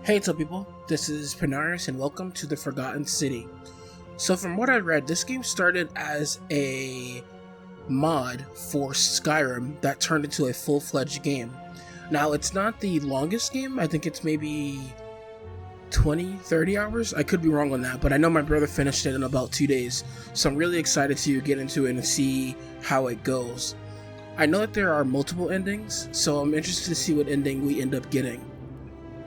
Hey, what's up, people? This is Panaorios, and welcome to the Forgotten City. So, from what I read, this game started as a mod for Skyrim that turned into a full-fledged game. Now, it's not the longest game. I think it's maybe 20, 30 hours. I could be wrong on that, but I know my brother finished it in about 2 days. So I'm really excited to get into it and see how it goes. I know that there are multiple endings, so I'm interested to see what ending we end up getting.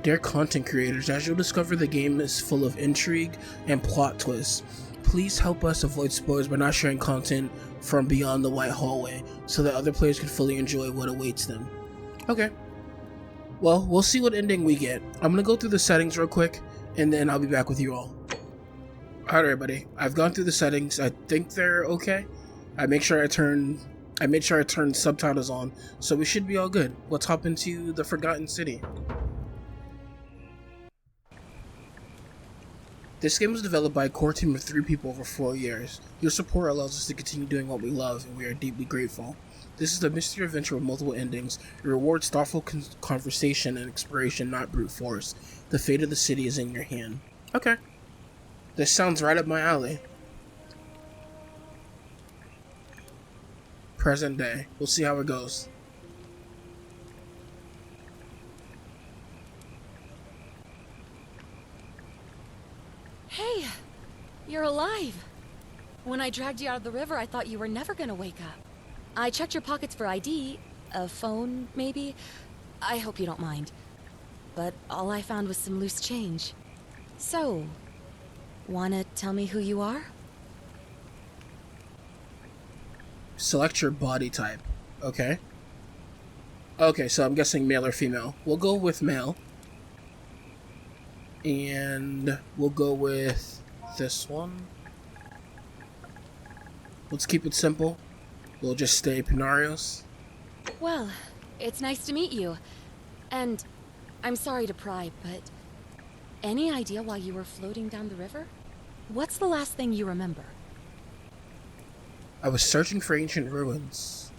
Dear content creators, as you'll discover, the game is full of intrigue and plot twists. Please help us avoid spoilers by not sharing content from beyond the white hallway, so that other players can fully enjoy what awaits them. Okay. Well, we'll see what ending we get. I'm gonna go through the settings real quick, and then I'll be back with you all. Alright, everybody. I've gone through the settings. I think they're okay. I made sure I turned subtitles on, so we should be all good. Let's hop into the Forgotten City. This game was developed by a core team of 3 people over 4 years. Your support allows us to continue doing what we love, and we are deeply grateful. This is a mystery adventure with multiple endings. It rewards thoughtful conversation and exploration, not brute force. The fate of the city is in your hand. Okay. This sounds right up my alley. Present day. We'll see how it goes. Hey, you're alive. When I dragged you out of the river, I thought you were never gonna wake up. I checked your pockets for ID, a phone, maybe. I hope you don't mind. But all I found was some loose change. So, wanna tell me who you are? Select your body type. Okay. Okay, so I'm guessing male or female. We'll go with male. And we'll go with this one. Let's keep it simple. We'll just stay Panaorios. Well, it's nice to meet you. And I'm sorry to pry, but any idea why you were floating down the river? What's the last thing you remember? I was searching for ancient ruins.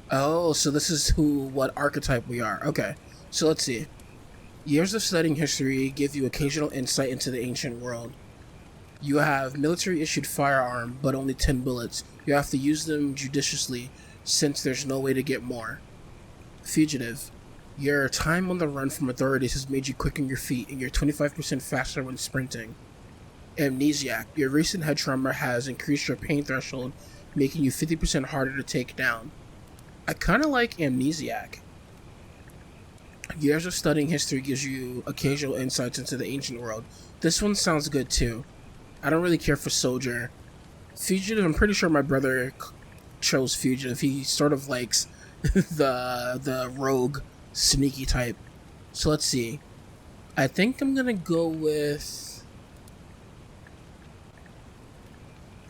Oh, so this is what archetype we are. Okay, so let's see. Years of studying history give you occasional insight into the ancient world. You have military-issued firearm, but only 10 bullets. You have to use them judiciously, since there's no way to get more. Fugitive. Your time on the run from authorities has made you quicken your feet, and you're 25% faster when sprinting. Amnesiac. Your recent head trauma has increased your pain threshold, making you 50% harder to take down. I kinda like Amnesiac. Years of studying history gives you occasional insights into the ancient world. This one sounds good too. I don't really care for Soldier. Fugitive, I'm pretty sure my brother chose Fugitive. He sort of likes the rogue, sneaky type. So let's see. I think I'm gonna go with...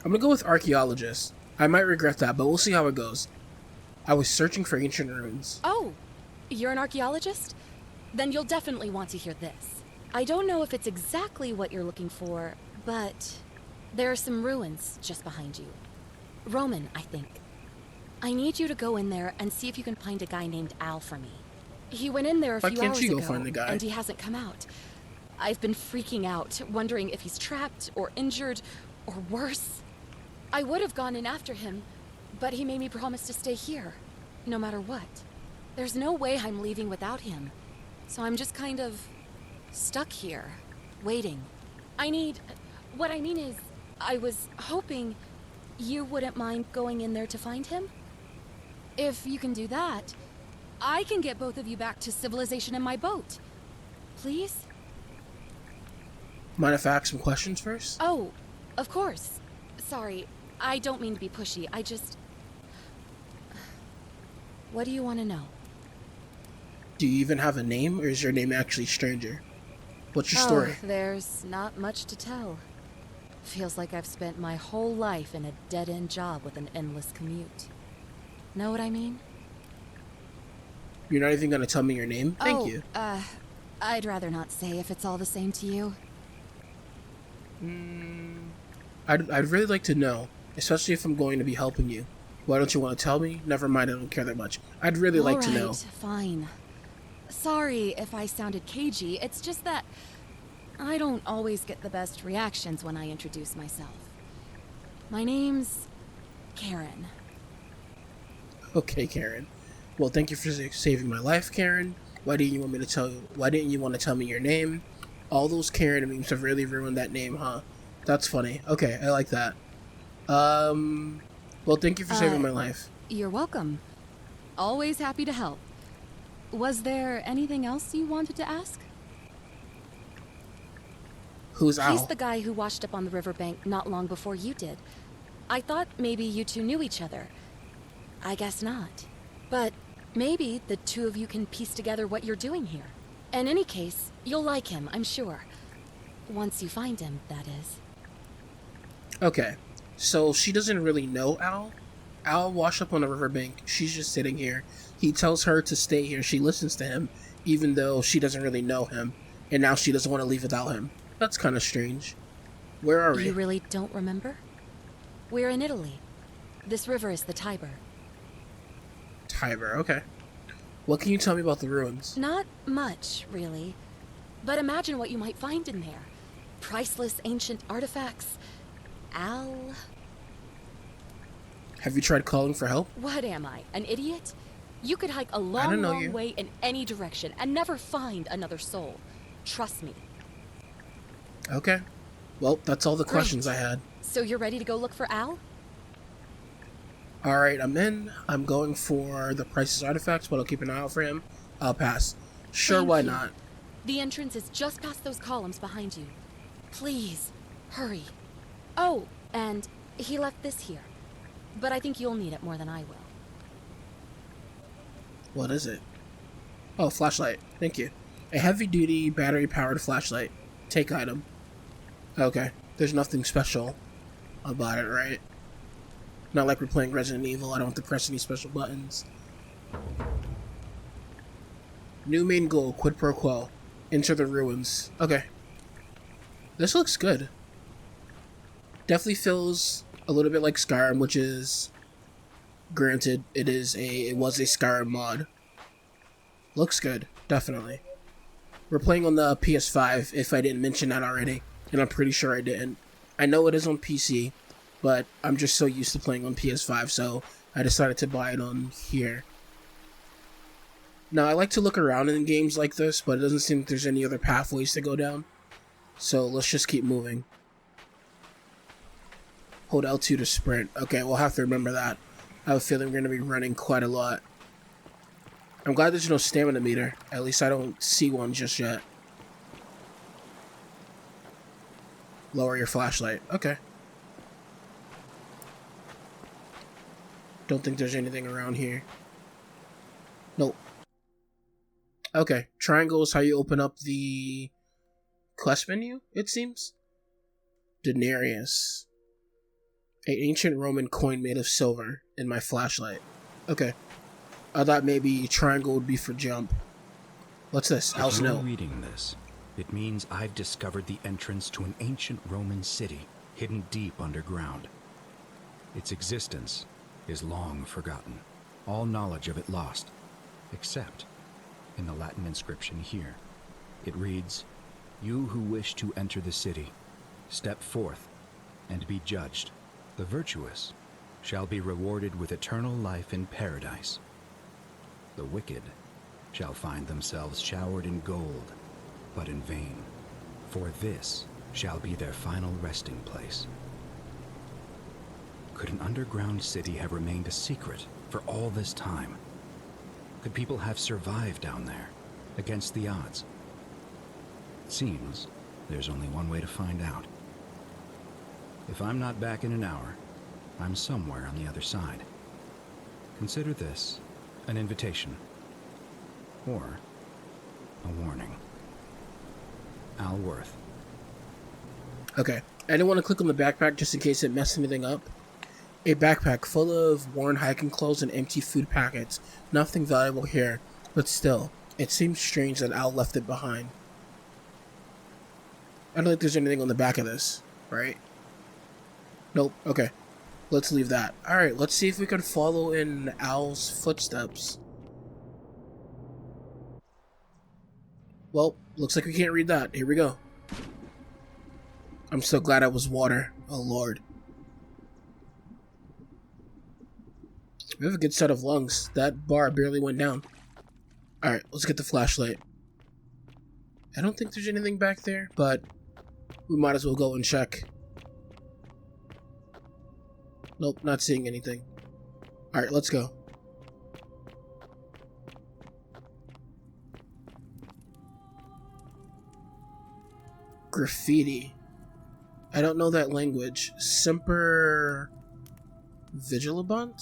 Archaeologist. I might regret that, but we'll see how it goes. I was searching for ancient ruins. Oh, you're an archaeologist? Then you'll definitely want to hear this. I don't know if it's exactly what you're looking for, but there are some ruins just behind you. Roman, I think. I need you to go in there and see if you can find a guy named Al for me. He went in there a few hours ago, and he hasn't come out. I've been freaking out, wondering if he's trapped or injured or worse. I would have gone in after him, but he made me promise to stay here, no matter what. There's no way I'm leaving without him, so I'm just kind of stuck here, waiting. What I mean is, I was hoping you wouldn't mind going in there to find him. If you can do that, I can get both of you back to civilization in my boat. Please? Mind if I ask some questions first? Oh, of course. Sorry, I don't mean to be pushy, I just... What do you want to know? Do you even have a name, or is your name actually Stranger? What's your story? There's not much to tell. Feels like I've spent my whole life in a dead-end job with an endless commute. Know what I mean? You're not even gonna tell me your name? Thank you. I'd rather not say if it's all the same to you. I'd really like to know, especially if I'm going to be helping you. Why don't you want to tell me? Never mind, I don't care that much. I'd really like to know. Fine. Sorry if I sounded cagey, it's just that I don't always get the best reactions when I introduce myself. My name's Karen. Okay, Karen. Well, thank you for saving my life, Karen. Why didn't you want me to tell you? Why didn't you want to tell me your name? All those Karen memes have really ruined that name, huh? That's funny. Okay, I like that. Well, thank you for saving my life. You're welcome. Always happy to help. Was there anything else you wanted to ask? Who's Al? He's the guy who washed up on the riverbank not long before you did. I thought maybe you two knew each other. I guess not. But maybe the two of you can piece together what you're doing here. In any case, you'll like him, I'm sure. Once you find him, that is. Okay, so she doesn't really know Al. Al washed up on the riverbank. She's just sitting here. He tells her to stay here. She listens to him, even though she doesn't really know him. And now she doesn't want to leave without him. That's kind of strange. Where are we? You really don't remember? We're in Italy. This river is the Tiber. Tiber, okay. What can you tell me about the ruins? Not much, really. But imagine what you might find in there. Priceless ancient artifacts. Al... Have you tried calling for help? What am I, an idiot? You could hike a long you. way in any direction and never find another soul. Trust me. Okay. Well, that's all the questions I had. So you're ready to go look for Al? Alright, I'm in. I'm going for the priceless artifacts, but I'll keep an eye out for him. I'll pass. Sure, Thank why you. not? The entrance is just past those columns behind you. Please, hurry. Oh, and he left this here. But I think you'll need it more than I will. What is it? Oh, flashlight. Thank you. A heavy-duty, battery-powered flashlight. Take item. Okay. There's nothing special about it, right? Not like we're playing Resident Evil. I don't have to press any special buttons. New main goal. Quid pro quo. Enter the ruins. Okay. This looks good. Definitely feels a little bit like Skyrim, which is... Granted, it was a Skyrim mod. Looks good. Definitely. We're playing on the PS5, if I didn't mention that already. And I'm pretty sure I didn't. I know it is on PC, but I'm just so used to playing on PS5, so I decided to buy it on here. Now, I like to look around in games like this, but it doesn't seem like there's any other pathways to go down. So let's just keep moving. Hold L2 to sprint. Okay, we'll have to remember that. I have a feeling we're going to be running quite a lot. I'm glad there's no stamina meter. At least I don't see one just yet. Lower your flashlight. Okay. Don't think there's anything around here. Nope. Okay. Triangle is how you open up the quest menu, it seems. Denarius. An ancient Roman coin made of silver in my flashlight. Okay. I thought maybe triangle would be for jump. What's this? Al's If you're note. reading this, it means I've discovered the entrance to an ancient Roman city hidden deep underground. Its existence is long forgotten, all knowledge of it lost, except in the Latin inscription here. It reads, "You who wish to enter the city, step forth and be judged. The virtuous shall be rewarded with eternal life in paradise. The wicked shall find themselves showered in gold, but in vain, for this shall be their final resting place." Could an underground city have remained a secret for all this time? Could people have survived down there, against the odds? It seems there's only one way to find out. If I'm not back in an hour, I'm somewhere on the other side. Consider this an invitation, or a warning. Al Worth. Okay. I didn't want to click on the backpack just in case it messed anything up. A backpack full of worn hiking clothes and empty food packets. Nothing valuable here, but still, it seems strange that Al left it behind. I don't think there's anything on the back of this, right? Nope. Okay. Let's leave that. Alright, let's see if we can follow in Al's footsteps. Well, looks like we can't read that. Here we go. I'm so glad I was water. Oh, Lord. We have a good set of lungs. That bar barely went down. Alright, let's get the flashlight. I don't think there's anything back there, but we might as well go and check. Nope, not seeing anything. Alright, let's go. Graffiti. I don't know that language. Semper Vigilabant?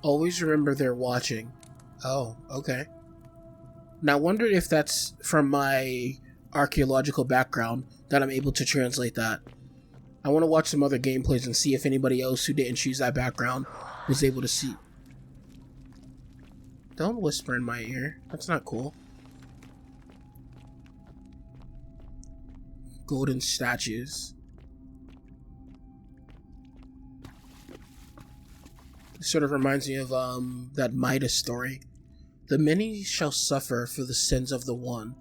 Always remember they're watching. Oh, okay. Now I wonder if that's from my archaeological background that I'm able to translate that. I want to watch some other gameplays and see if anybody else who didn't choose that background was able to see. Don't whisper in my ear. That's not cool. Golden statues. This sort of reminds me of that Midas story. The many shall suffer for the sins of the one.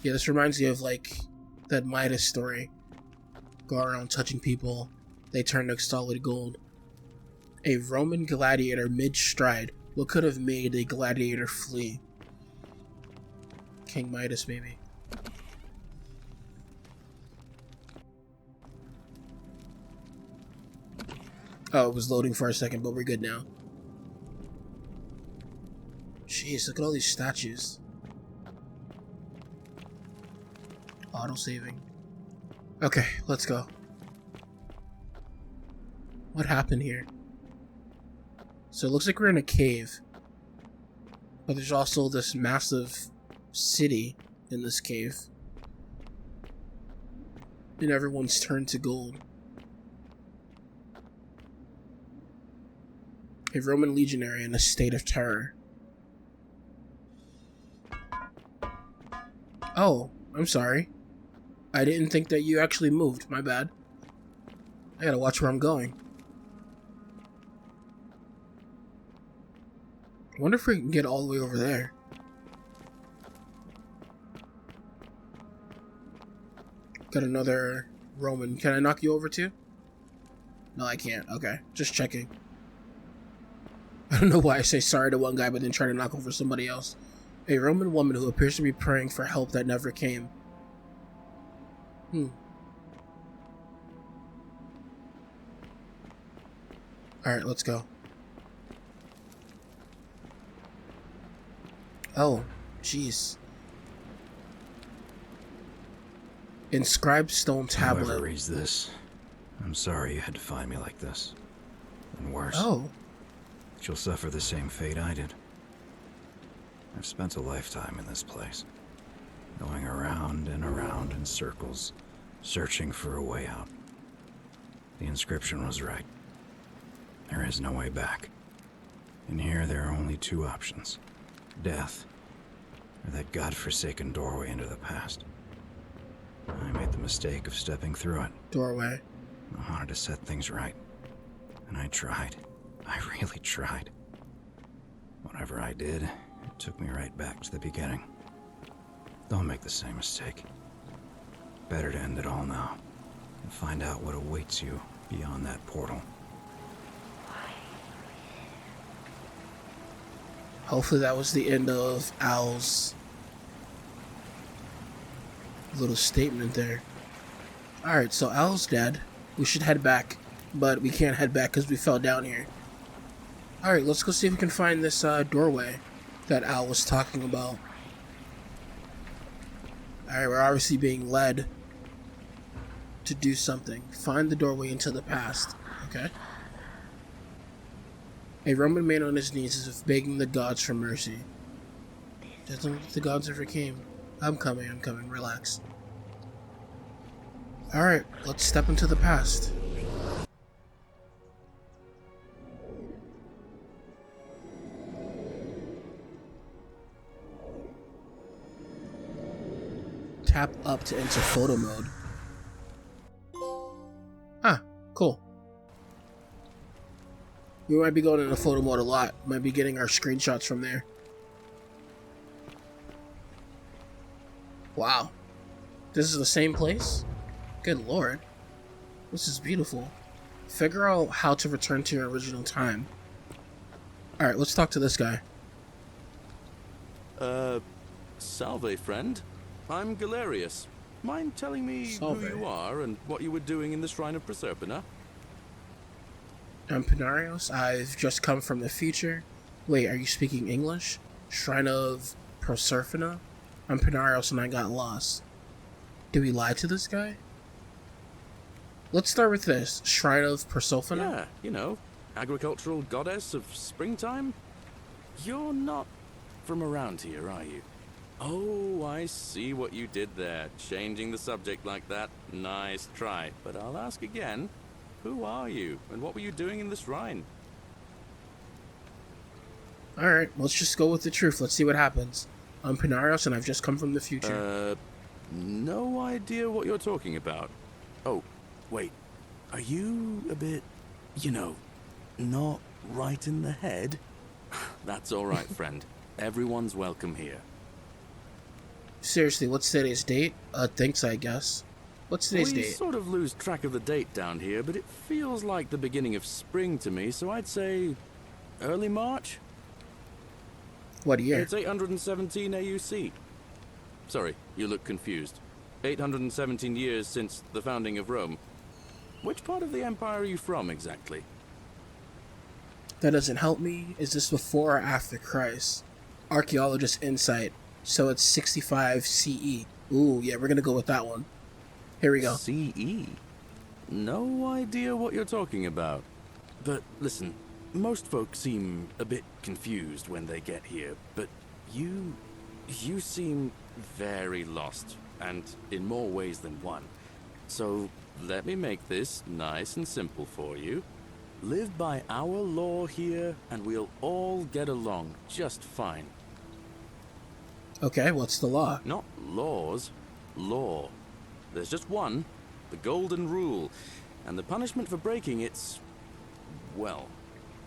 Yeah, this reminds me of like that Midas story. Go around touching people, they turn to solid gold. A Roman gladiator mid-stride. What could have made a gladiator flee? King Midas, maybe. Oh, it was loading for a second, but we're good now. Jeez, look at all these statues. Auto-saving. Okay, let's go. What happened here? So it looks like we're in a cave. But there's also this massive city in this cave. And everyone's turned to gold. A Roman legionary in a state of terror. Oh, I'm sorry. I didn't think that you actually moved. My bad. I gotta watch where I'm going. I wonder if we can get all the way over there. Got another Roman. Can I knock you over too? No, I can't. Okay, just checking. I don't know why I say sorry to one guy but then try to knock over somebody else. A Roman woman who appears to be praying for help that never came. Alright, let's go. Oh, jeez. Inscribed stone tablet. Whoever reads this, I'm sorry you had to find me like this. And worse. Oh. She'll suffer the same fate I did. I've spent a lifetime in this place, going around and around in circles, searching for a way out. The inscription was right. There is no way back. In here, there are only two options. Death, or that godforsaken doorway into the past. I made the mistake of stepping through it. Doorway. I wanted to set things right. And I tried. I really tried. Whatever I did, it took me right back to the beginning. Don't make the same mistake. Better to end it all now and find out what awaits you beyond that portal. Hopefully that was the end of Al's little statement there. Alright, so Al's dead. We should head back, but we can't head back because we fell down here. Alright, let's go see if we can find this doorway that Al was talking about. Alright, we're obviously being led to do something. Find the doorway into the past. Okay. A Roman man on his knees as if begging the gods for mercy. Doesn't look like the gods ever came. I'm coming, relax. Alright, let's step into the past. Tap up to enter photo mode. Ah, cool. We might be going into photo mode a lot. Might be getting our screenshots from there. Wow. This is the same place? Good lord. This is beautiful. Figure out how to return to your original time. Alright, let's talk to this guy. Salve, friend. I'm Galerius. Mind telling me Salve. who you are and what you were doing in the Shrine of Proserpina? I'm Panaorios. I've just come from the future. Wait, are you speaking English? Shrine of Proserpina? I'm Panaorios and I got lost. Did we lie to this guy? Let's start with this. Shrine of Proserpina? Yeah, you know, agricultural goddess of springtime? You're not from around here, are you? Oh, I see what you did there. Changing the subject like that. Nice try. But I'll ask again. Who are you? And what were you doing in the shrine? Alright, let's just go with the truth. Let's see what happens. I'm Panaorios and I've just come from the future. No idea what you're talking about. Oh, wait. Are you a bit, you know, not right in the head? That's alright, friend. Everyone's welcome here. Seriously, what's today's date? Thanks, I guess. What's today's We date? sort of lose track of the date down here, but it feels like the beginning of spring to me, so I'd say early March? What year? It's 817 AUC. Sorry, you look confused. 817 years since the founding of Rome. Which part of the Empire are you from, exactly? That doesn't help me. Is this before or after Christ? Archaeologist insight. So it's 65 CE. Ooh, yeah, we're gonna go with that one. Here we go. CE? No idea what you're talking about. But listen, most folks seem a bit confused when they get here, but you seem very lost, and in more ways than one. So let me make this nice and simple for you. Live by our law here, and we'll all get along just fine. Okay, what's the law? Not laws, law. There's just one, the golden rule, and the punishment for breaking it's, well,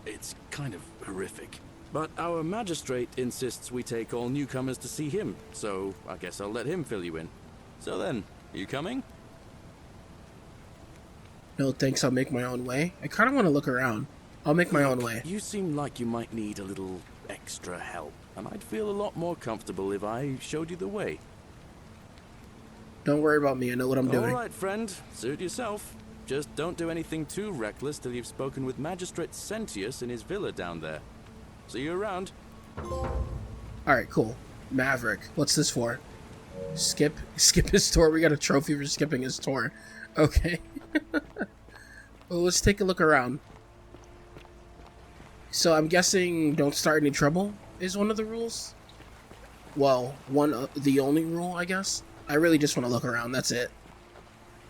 it's kind of horrific. But our magistrate insists we take all newcomers to see him, so I guess I'll let him fill you in. So then, you coming? No, thanks, I'll make my own way. I kind of want to look around. I'll make my own way. You seem like you might need a little extra help, and I'd feel a lot more comfortable if I showed you the way. Don't worry about me, I know what I'm doing. All right, friend, suit yourself. Just don't do anything too reckless till you've spoken with Magistrate Sentius in his villa down there. See you around. Alright, cool. Maverick, what's this for? Skip his tour. We got a trophy for skipping his tour. Okay. Well, let's take a look around. So I'm guessing don't start any trouble is one of the rules? Well, the only rule, I guess. I really just want to look around, that's it.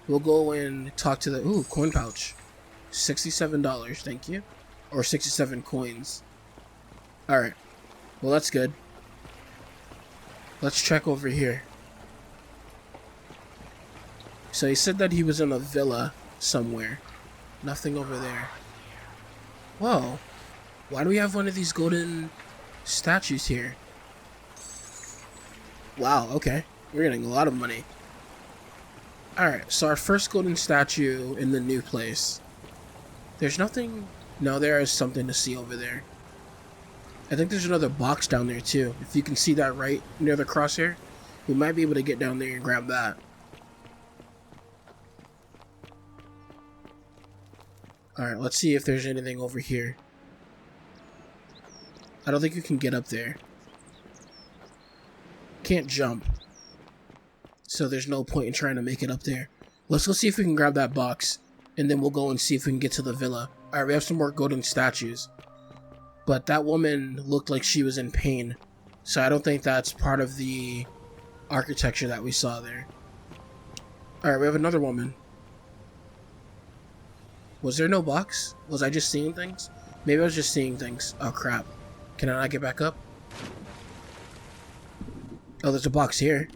We'll go and talk to the... Ooh, coin pouch. $67, thank you. Or 67 coins. Alright. Well, that's good. Let's check over here. So he said that he was in a villa somewhere. Nothing over there. Whoa. Why do we have one of these golden statues here? Wow, okay. We're getting a lot of money. Alright, so our first golden statue in the new place. There's nothing... No, there is something to see over there. I think there's another box down there too. If you can see that right near the crosshair, we might be able to get down there and grab that. Alright, let's see if there's anything over here. I don't think you can get up there. Can't jump. So there's no point in trying to make it up there. Let's go see if we can grab that box. And then we'll go and see if we can get to the villa. Alright, we have some more golden statues. But that woman looked like she was in pain. So I don't think that's part of the architecture that we saw there. Alright, we have another woman. Was there no box? Was I just seeing things? Maybe I was just seeing things. Oh crap. Can I not get back up? Oh, there's a box here.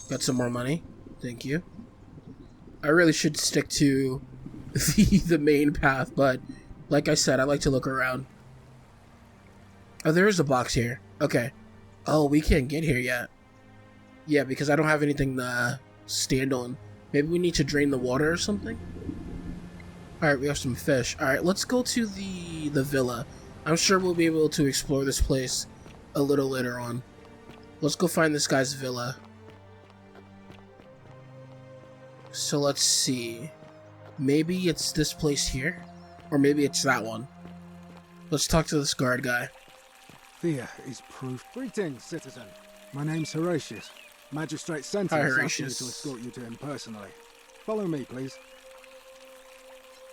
Got some more money. Thank you. I really should stick to the main path, but like I said, I like to look around. Oh, there is a box here. Okay. Oh, we can't get here yet. Yeah, because I don't have anything to stand on. Maybe we need to drain the water or something? Alright, we have some fish. Alright, let's go to the villa. I'm sure we'll be able to explore this place a little later on. Let's go find this guy's villa. So let's see. Maybe it's this place here? Or maybe it's that one. Let's talk to this guard guy. Here is proof. Greetings, citizen. My name's Horatius. Magistrate sent us asking me to escort you to him personally. Follow me, please.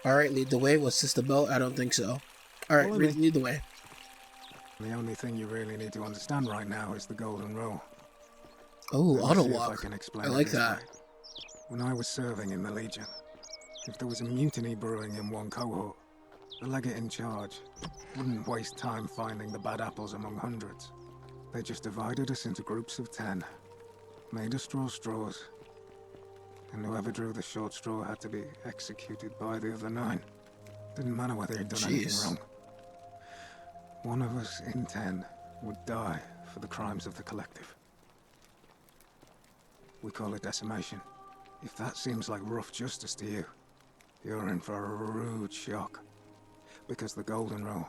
Alright, lead the way. Was this the boat? I don't think so. Alright, lead the way. The only thing you really need to understand right now is the golden rule. Oh, auto walk. I like that. When I was serving in the Legion, if there was a mutiny brewing in one cohort, the legate in charge wouldn't waste time finding the bad apples among hundreds. They just divided us into groups of 10, made us draw straws, and whoever drew the short straw had to be executed by the other 9. Didn't matter whether he'd done anything wrong. One of us in 10 would die for the crimes of the collective. We call it decimation. If that seems like rough justice to you, you're in for a rude shock. Because the golden rule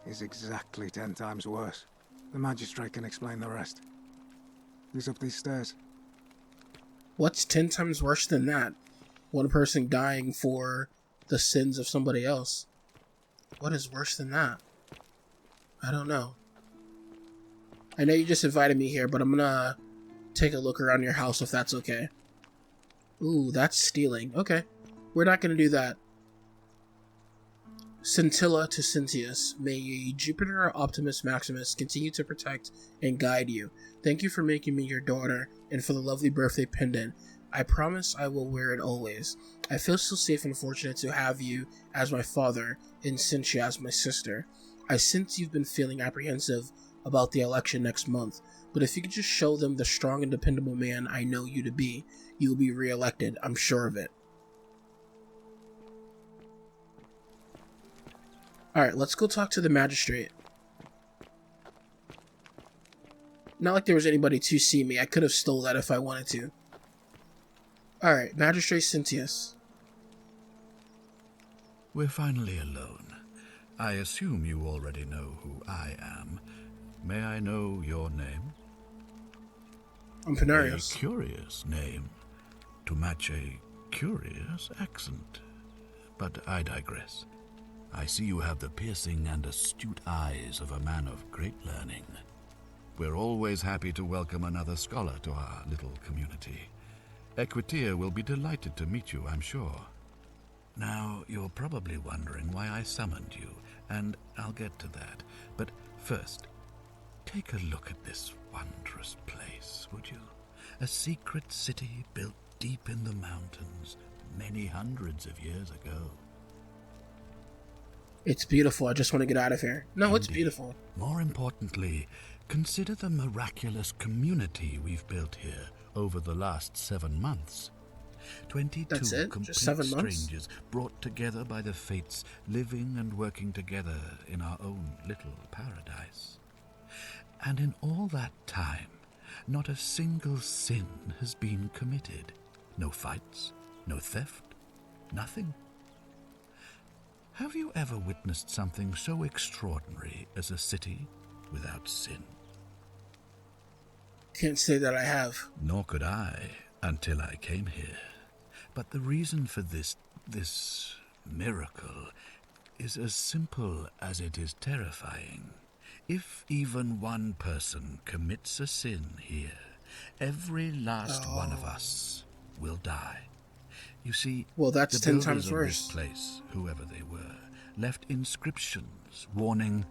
is exactly 10 times worse. The magistrate can explain the rest. He's up these stairs. What's 10 times worse than that? One person dying for the sins of somebody else. What is worse than that? I don't know. I know you just invited me here, but I'm gonna take a look around your house if that's okay. Ooh, that's stealing. Okay. We're not gonna do that. Scintilla to Cynthius, may Jupiter Optimus Maximus continue to protect and guide you. Thank you for making me your daughter and for the lovely birthday pendant. I promise I will wear it always. I feel so safe and fortunate to have you as my father and Cynthia as my sister. I sense you've been feeling apprehensive about the election next month, but if you could just show them the strong and dependable man I know you to be, you will be re-elected. I'm sure of it. Alright, let's go talk to the magistrate. Not like there was anybody to see me. I could have stole that if I wanted to. Alright, Magistrate Cynthius. We're finally alone. I assume you already know who I am. May I know your name? I'm Panaorios. A curious name, to match a curious accent. But I digress. I see you have the piercing and astute eyes of a man of great learning. We're always happy to welcome another scholar to our little community. Equitia will be delighted to meet you, I'm sure. Now, you're probably wondering why I summoned you, and I'll get to that. But first, take a look at this wondrous place, would you? A secret city built deep in the mountains, many hundreds of years ago. It's beautiful. I just want to get out of here. No, Indeed. It's beautiful. More importantly, consider the miraculous community we've built here over the last 7 months. 22 That's it? complete Just 7 months? strangers brought together by the fates, living and working together in our own little paradise. And in all that time, not a single sin has been committed. No fights, no theft, nothing. Have you ever witnessed something so extraordinary as a city without sin? Can't say that I have. Nor could I, until I came here. But the reason for this miracle is as simple as it is terrifying. If even one person commits a sin here, every last one of us will die. You see, well, that's the 10 builders times of worse. this place, whoever they were, left inscriptions warning,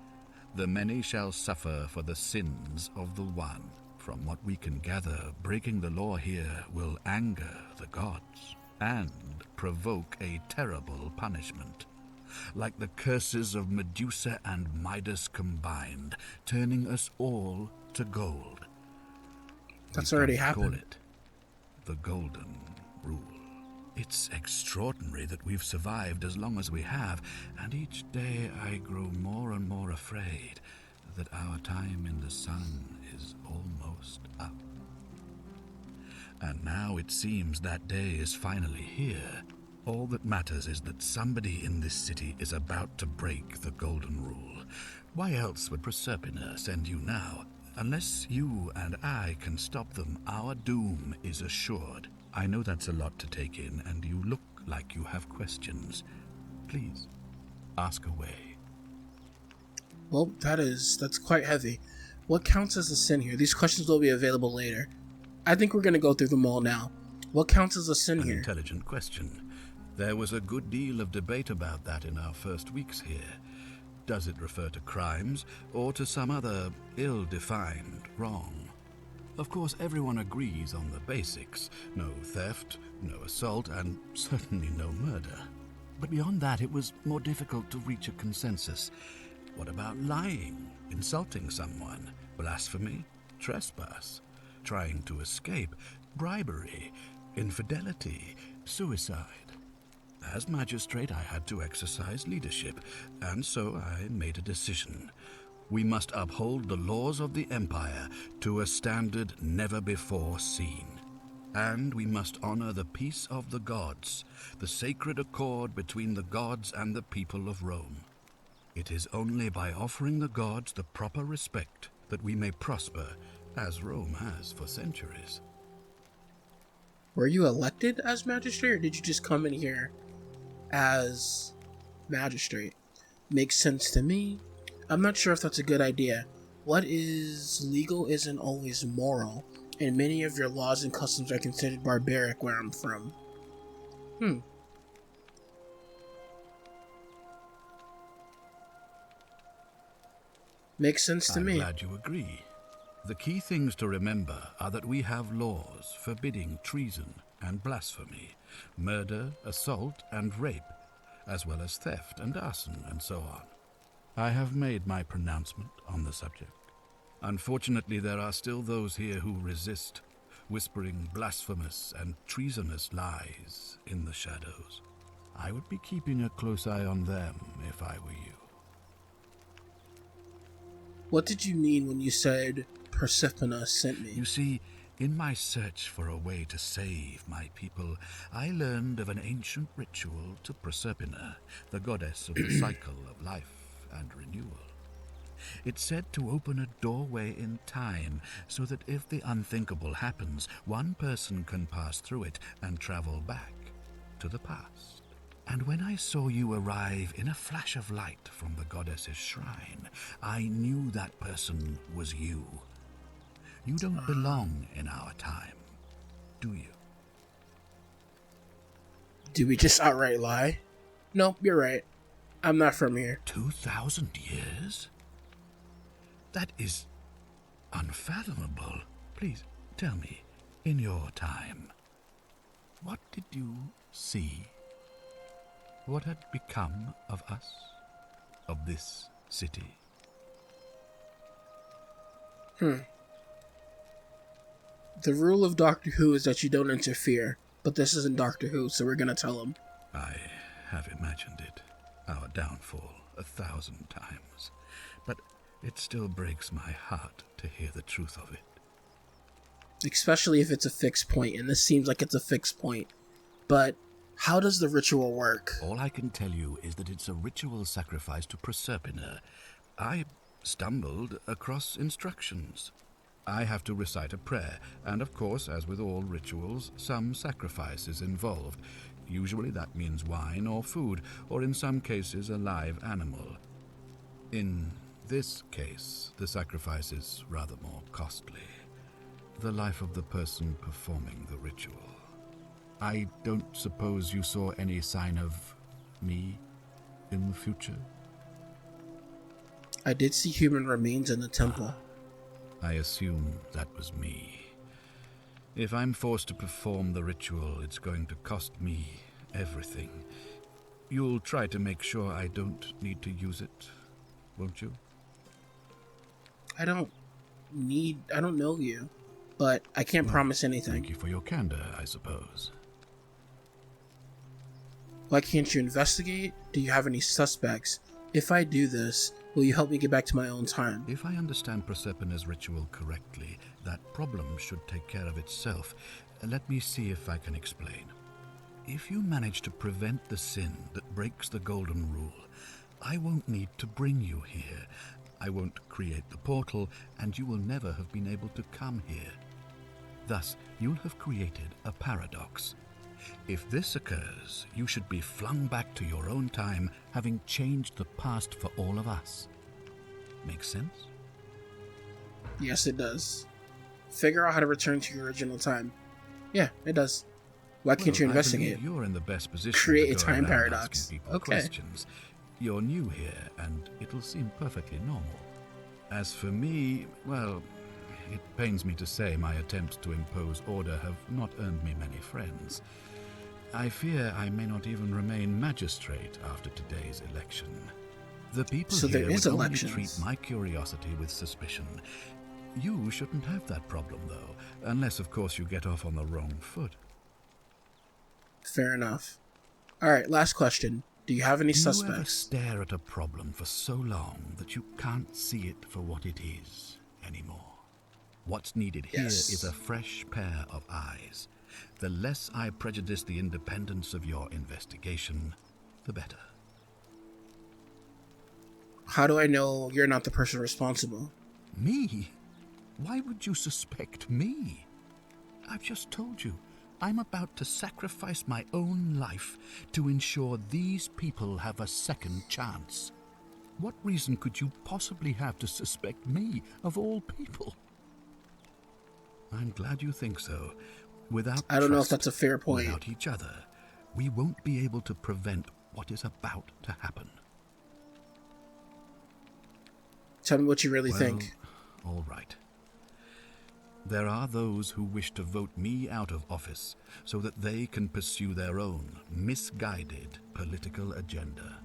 "The many shall suffer for the sins of the one." From what we can gather, breaking the law here will anger the gods and provoke a terrible punishment. Like the curses of Medusa and Midas combined, turning us all to gold. That's We already call happened. it the Golden Rule. It's extraordinary that we've survived as long as we have, and each day I grow more and more afraid that our time in the sun is almost up. And now it seems that day is finally here. All that matters is that somebody in this city is about to break the Golden Rule. Why else would Proserpina send you now? Unless you and I can stop them, our doom is assured. I know that's a lot to take in, and you look like you have questions. Please, ask away. Well, that's quite heavy. What counts as a sin here? These questions will be available later. I think we're going to go through them all now. What counts as a sin here? An intelligent question. There was a good deal of debate about that in our first weeks here. Does it refer to crimes, or to some other ill-defined wrong? Of course, everyone agrees on the basics. No theft, no assault, and certainly no murder. But beyond that, it was more difficult to reach a consensus. What about lying, insulting someone, blasphemy, trespass, trying to escape, bribery, infidelity, suicide? As magistrate, I had to exercise leadership, and so I made a decision. We must uphold the laws of the Empire to a standard never before seen. And we must honor the peace of the gods, the sacred accord between the gods and the people of Rome. It is only by offering the gods the proper respect that we may prosper, as Rome has for centuries. Were you elected as magistrate, or did you just come in here as magistrate? Makes sense to me. I'm not sure if that's a good idea. What is legal isn't always moral, and many of your laws and customs are considered barbaric where I'm from. Makes sense to me. I'm glad you agree. The key things to remember are that we have laws forbidding treason and blasphemy, murder, assault, and rape, as well as theft and arson and so on. I have made my pronouncement on the subject. Unfortunately, there are still those here who resist, whispering blasphemous and treasonous lies in the shadows. I would be keeping a close eye on them if I were you. What did you mean when you said Proserpina sent me? You see, in my search for a way to save my people, I learned of an ancient ritual to Proserpina, the goddess of the cycle of life and renewal. It's said to open a doorway in time, so that if the unthinkable happens, one person can pass through it and travel back to the past. And when I saw you arrive in a flash of light from the goddess's shrine, I knew that person was you. You don't belong in our time, do you? Do we just outright lie? No, you're right. I'm not from here. 2,000 years? That is unfathomable. Please, tell me, in your time, what did you see? What had become of us? Of this city? The rule of Doctor Who is that you don't interfere, but this isn't Doctor Who, so we're gonna tell him. I have imagined it, our downfall, 1,000 times, but it still breaks my heart to hear the truth of it. Especially if it's a fixed point, and this seems like it's a fixed point. But how does the ritual work? All I can tell you is that it's a ritual sacrifice to Proserpina. I stumbled across instructions. I have to recite a prayer, and of course, as with all rituals, some sacrifice is involved. Usually that means wine or food, or in some cases a live animal. In this case, the sacrifice is rather more costly. The life of the person performing the ritual. I don't suppose you saw any sign of me in the future? I did see human remains in the temple. I assume that was me. If I'm forced to perform the ritual, it's going to cost me everything. You'll try to make sure I don't need to use it, won't you? I don't know you, but I can't promise anything. Thank you for your candor, I suppose. Why can't you investigate? Do you have any suspects? If I do this, will you help me get back to my own time? If I understand Proserpina's ritual correctly, that problem should take care of itself. Let me see if I can explain. If you manage to prevent the sin that breaks the golden rule, I won't need to bring you here. I won't create the portal, and you will never have been able to come here. Thus, you'll have created a paradox. If this occurs, you should be flung back to your own time, having changed the past for all of us. Make sense? Yes, it does. Figure out how to return to your original time. Yeah, it does. Why can't you investigate? You're in the best position Create a to go time around paradox. asking people Okay. questions. You're new here, and it'll seem perfectly normal. As for me, well, it pains me to say my attempts to impose order have not earned me many friends. I fear I may not even remain magistrate after today's election. The people So there here is would only elections. treat my curiosity with suspicion. You shouldn't have that problem, though, unless, of course, you get off on the wrong foot. Fair enough. Alright, last question. Do you have any Do you ever suspects? stare at a problem for so long that you can't see it for what it is anymore? What's needed here Yes. is a fresh pair of eyes. The less I prejudice the independence of your investigation, the better. How do I know you're not the person responsible? Me? Why would you suspect me? I've just told you, I'm about to sacrifice my own life to ensure these people have a second chance. What reason could you possibly have to suspect me, of all people? I'm glad you think so. Without I don't know if trust, that's a fair point. without each other, we won't be able to prevent what is about to happen. Tell me what you really Well, think. all right. There are those who wish to vote me out of office so that they can pursue their own misguided political agenda.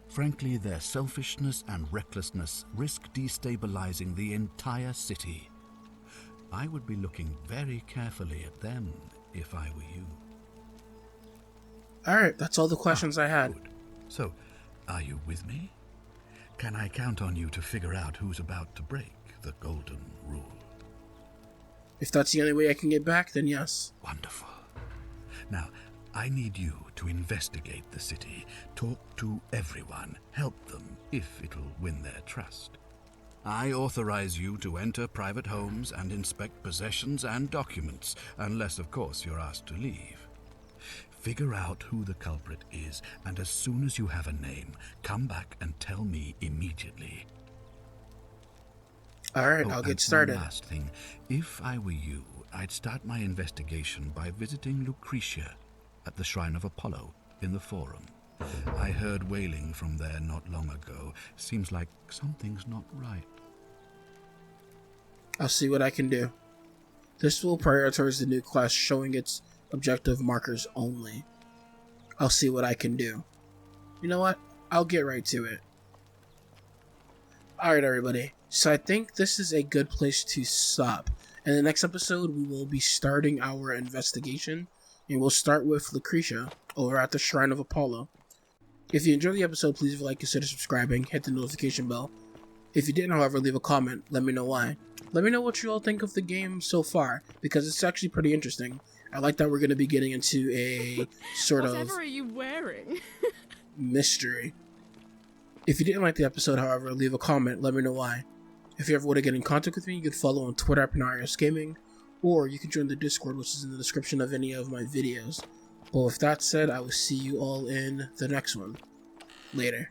Frankly, their selfishness and recklessness risk destabilizing the entire city. I would be looking very carefully at them if I were you. Alright, that's all the questions I had. Good. So, are you with me? Can I count on you to figure out who's about to break the golden rule? If that's the only way I can get back, then yes. Wonderful. Now, I need you to investigate the city, talk to everyone, help them if it'll win their trust. I authorize you to enter private homes and inspect possessions and documents, unless, of course, you're asked to leave. Figure out who the culprit is, and as soon as you have a name, come back and tell me immediately. Alright, Oh, I'll and get started. One last thing. If I were you, I'd start my investigation by visiting Lucretia at the Shrine of Apollo in the Forum. I heard wailing from there not long ago. Seems like something's not right. I'll see what I can do. This will prioritize the new class, showing its objective markers only. I'll see what I can do. You know what? I'll get right to it. Alright, everybody. So I think this is a good place to stop. In the next episode, we will be starting our investigation, and we'll start with Lucretia over at the Shrine of Apollo. If you enjoyed the episode, please like, consider subscribing, hit the notification bell. If you didn't, however, leave a comment. Let me know why. Let me know what you all think of the game so far, because it's actually pretty interesting. I like that we're going to be getting into a sort of Whatever are you wearing? mystery. If you didn't like the episode, however, leave a comment. Let me know why. If you ever want to get in contact with me, you can follow on Twitter at Panaorios Gaming, or you can join the Discord, which is in the description of any of my videos. But with that said, I will see you all in the next one. Later.